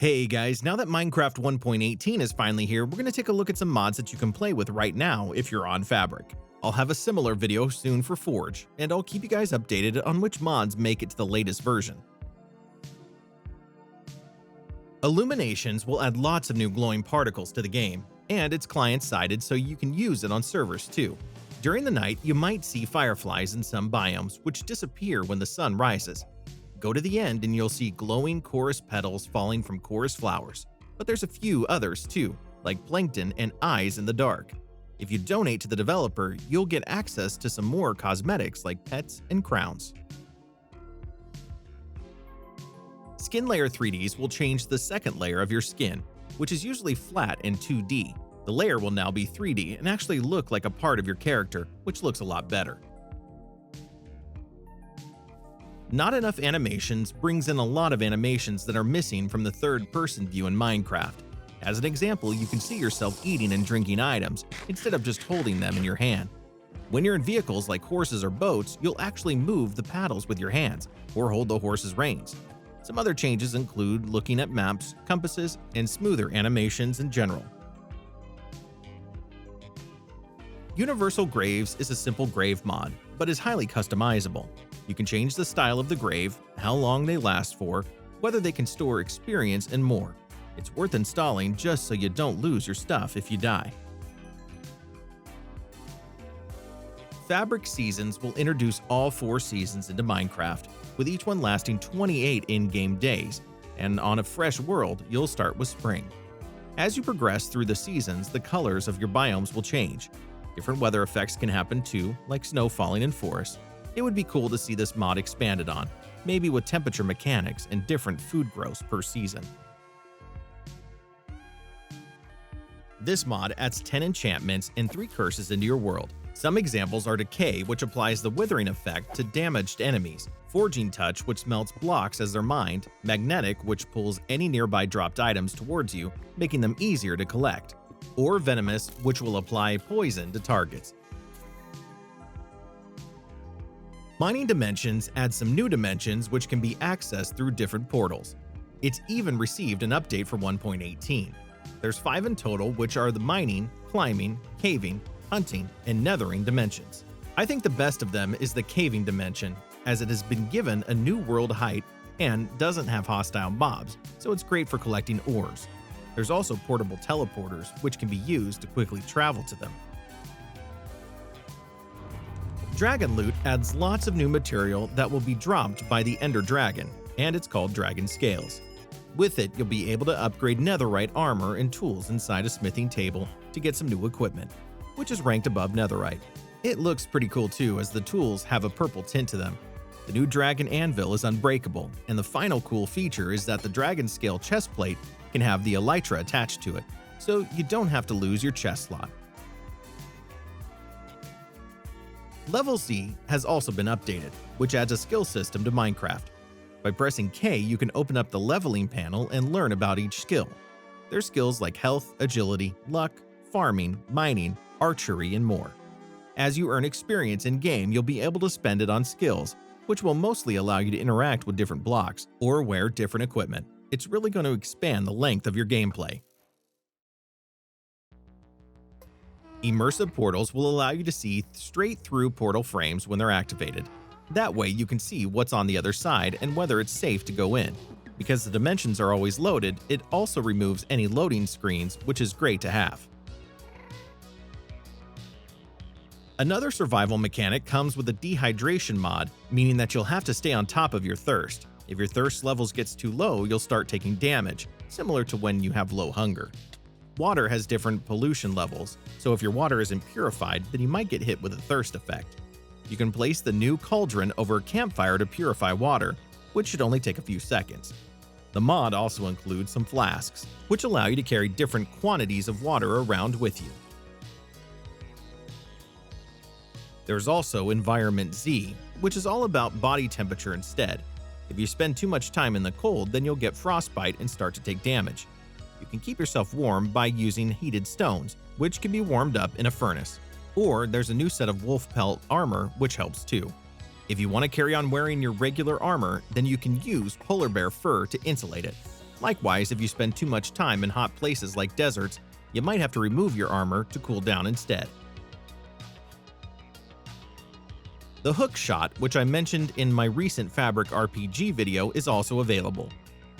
Hey guys, now that Minecraft 1.18 is finally here, we're going to take a look at some mods that you can play with right now if you're on Fabric. I'll have a similar video soon for Forge, and I'll keep you guys updated on which mods make it to the latest version. Illuminations will add lots of new glowing particles to the game, and it's client-sided so you can use it on servers too. During the night, you might see fireflies in some biomes, which disappear when the sun rises. Go to the end and you'll see glowing chorus petals falling from chorus flowers, but there's a few others too, like plankton and eyes in the dark. If you donate to the developer, you'll get access to some more cosmetics like pets and crowns. Skin layer 3Ds will change the second layer of your skin, which is usually flat in 2D. The layer will now be 3D and actually look like a part of your character, which looks a lot better. Not enough animations brings in a lot of animations that are missing from the third-person view in Minecraft. As an example, you can see yourself eating and drinking items instead of just holding them in your hand. When you're in vehicles like horses or boats, you'll actually move the paddles with your hands or hold the horse's reins. Some other changes include looking at maps, compasses, and smoother animations in general. Universal Graves is a simple grave mod, but is highly customizable. You can change the style of the grave, how long they last for, whether they can store experience, and more. It's worth installing just so you don't lose your stuff if you die. Fabric Seasons will introduce all 4 seasons into Minecraft, with each one lasting 28 in-game days, and on a fresh world, you'll start with spring. As you progress through the seasons, the colors of your biomes will change. Different weather effects can happen too, like snow falling in forests. It would be cool to see this mod expanded on, maybe with temperature mechanics and different food growths per season. This mod adds 10 enchantments and 3 curses into your world. Some examples are Decay, which applies the withering effect to damaged enemies, Forging Touch, which melts blocks as they're mined, Magnetic, which pulls any nearby dropped items towards you, making them easier to collect, or Venomous, which will apply poison to targets. Mining Dimensions adds some new dimensions which can be accessed through different portals. It's even received an update for 1.18. There's 5 in total, which are the mining, climbing, caving, hunting, and nethering dimensions. I think the best of them is the caving dimension, as it has been given a new world height and doesn't have hostile mobs, so it's great for collecting ores. There's also portable teleporters, which can be used to quickly travel to them. Dragon Loot adds lots of new material that will be dropped by the Ender Dragon, and it's called Dragon Scales. With it, you'll be able to upgrade netherite armor and tools inside a smithing table to get some new equipment, which is ranked above netherite. It looks pretty cool too, as the tools have a purple tint to them. The new Dragon Anvil is unbreakable, and the final cool feature is that the Dragon Scale chest plate can have the elytra attached to it, so you don't have to lose your chest slot. LevelZ has also been updated, which adds a skill system to Minecraft. By pressing K, you can open up the leveling panel and learn about each skill. There's skills like health, agility, luck, farming, mining, archery, and more. As you earn experience in-game, you'll be able to spend it on skills, which will mostly allow you to interact with different blocks or wear different equipment. It's really going to expand the length of your gameplay. Immersive Portals will allow you to see straight through portal frames when they're activated. That way you can see what's on the other side and whether it's safe to go in. Because the dimensions are always loaded, it also removes any loading screens, which is great to have. Another survival mechanic comes with a Dehydration mod, meaning that you'll have to stay on top of your thirst. If your thirst levels gets too low, you'll start taking damage, similar to when you have low hunger. Water has different pollution levels, so if your water isn't purified, then you might get hit with a thirst effect. You can place the new cauldron over a campfire to purify water, which should only take a few seconds. The mod also includes some flasks, which allow you to carry different quantities of water around with you. There's also EnvironmentZ, which is all about body temperature instead. If you spend too much time in the cold, then you'll get frostbite and start to take damage. You can keep yourself warm by using heated stones, which can be warmed up in a furnace. Or there's a new set of wolf pelt armor, which helps too. If you want to carry on wearing your regular armor, then you can use polar bear fur to insulate it. Likewise, if you spend too much time in hot places like deserts, you might have to remove your armor to cool down instead. The Hookshot, which I mentioned in my recent Fabric RPG video, is also available.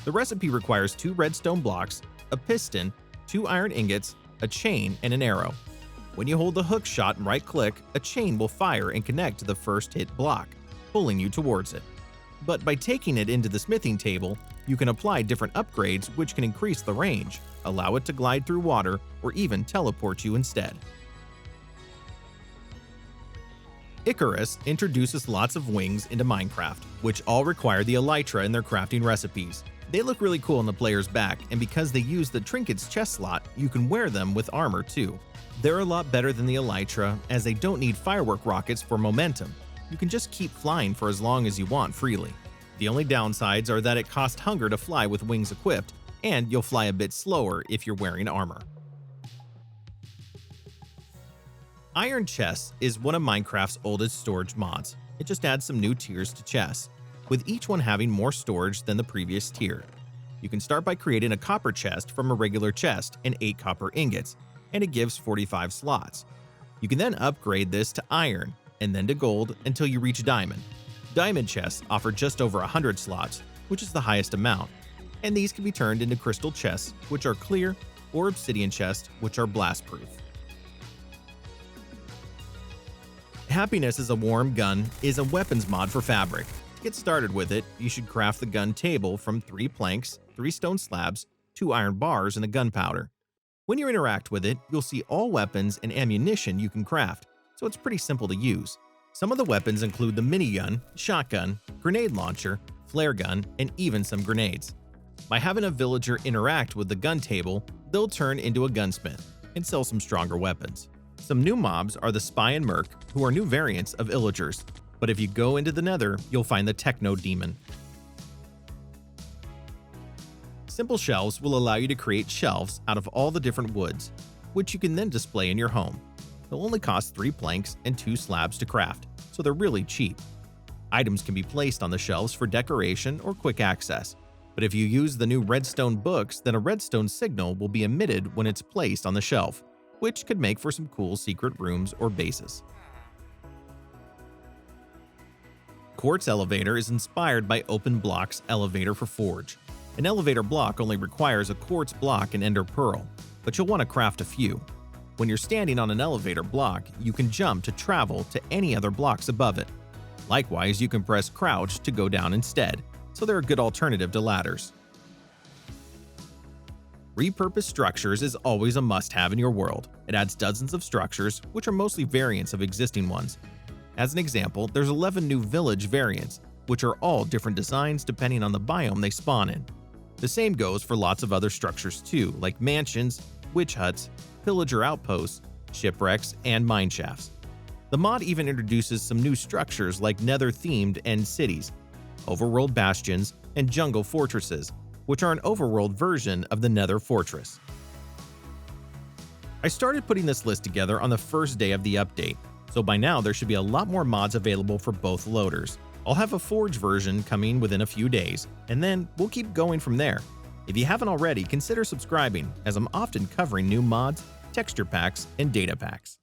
The recipe requires 2 redstone blocks, a piston, 2 iron ingots, a chain, and an arrow. When you hold the Hookshot and right-click, a chain will fire and connect to the first hit block, pulling you towards it. But by taking it into the smithing table, you can apply different upgrades which can increase the range, allow it to glide through water, or even teleport you instead. Icarus introduces lots of wings into Minecraft, which all require the elytra in their crafting recipes. They look really cool on the player's back, and because they use the trinkets chest slot, you can wear them with armor too. They're a lot better than the elytra, as they don't need firework rockets for momentum. You can just keep flying for as long as you want freely. The only downsides are that it costs hunger to fly with wings equipped, and you'll fly a bit slower if you're wearing armor. Iron Chests is one of Minecraft's oldest storage mods. It just adds some new tiers to chests, with each one having more storage than the previous tier. You can start by creating a copper chest from a regular chest and 8 copper ingots, and it gives 45 slots. You can then upgrade this to iron, and then to gold until you reach diamond. Diamond chests offer just over 100 slots, which is the highest amount, and these can be turned into crystal chests, which are clear, or obsidian chests, which are blast-proof. Happiness is a Warm Gun is a weapons mod for Fabric. To get started with it, you should craft the gun table from 3 planks, 3 stone slabs, 2 iron bars, and a gunpowder. When you interact with it, you'll see all weapons and ammunition you can craft, so it's pretty simple to use. Some of the weapons include the minigun, shotgun, grenade launcher, flare gun, and even some grenades. By having a villager interact with the gun table, they'll turn into a gunsmith and sell some stronger weapons. Some new mobs are the Spy and Merc, who are new variants of Illagers, but if you go into the Nether, you'll find the Techno Demon. Simple shelves will allow you to create shelves out of all the different woods, which you can then display in your home. They'll only cost 3 planks and 2 slabs to craft, so they're really cheap. Items can be placed on the shelves for decoration or quick access, but if you use the new redstone books, then a redstone signal will be emitted when it's placed on the shelf, which could make for some cool secret rooms or bases. Quartz Elevator is inspired by OpenBlock's Elevator for Forge. An elevator block only requires a quartz block and ender pearl, but you'll want to craft a few. When you're standing on an elevator block, you can jump to travel to any other blocks above it. Likewise, you can press crouch to go down instead, so they're a good alternative to ladders. Repurposed Structures is always a must-have in your world. It adds dozens of structures, which are mostly variants of existing ones. As an example, there's 11 new village variants, which are all different designs depending on the biome they spawn in. The same goes for lots of other structures too, like mansions, witch huts, pillager outposts, shipwrecks, and mine shafts. The mod even introduces some new structures like nether-themed end cities, overworld bastions, and jungle fortresses, which are an overworld version of the Nether Fortress. I started putting this list together on the first day of the update, so by now there should be a lot more mods available for both loaders. I'll have a Forge version coming within a few days, and then we'll keep going from there. If you haven't already, consider subscribing, as I'm often covering new mods, texture packs, and data packs.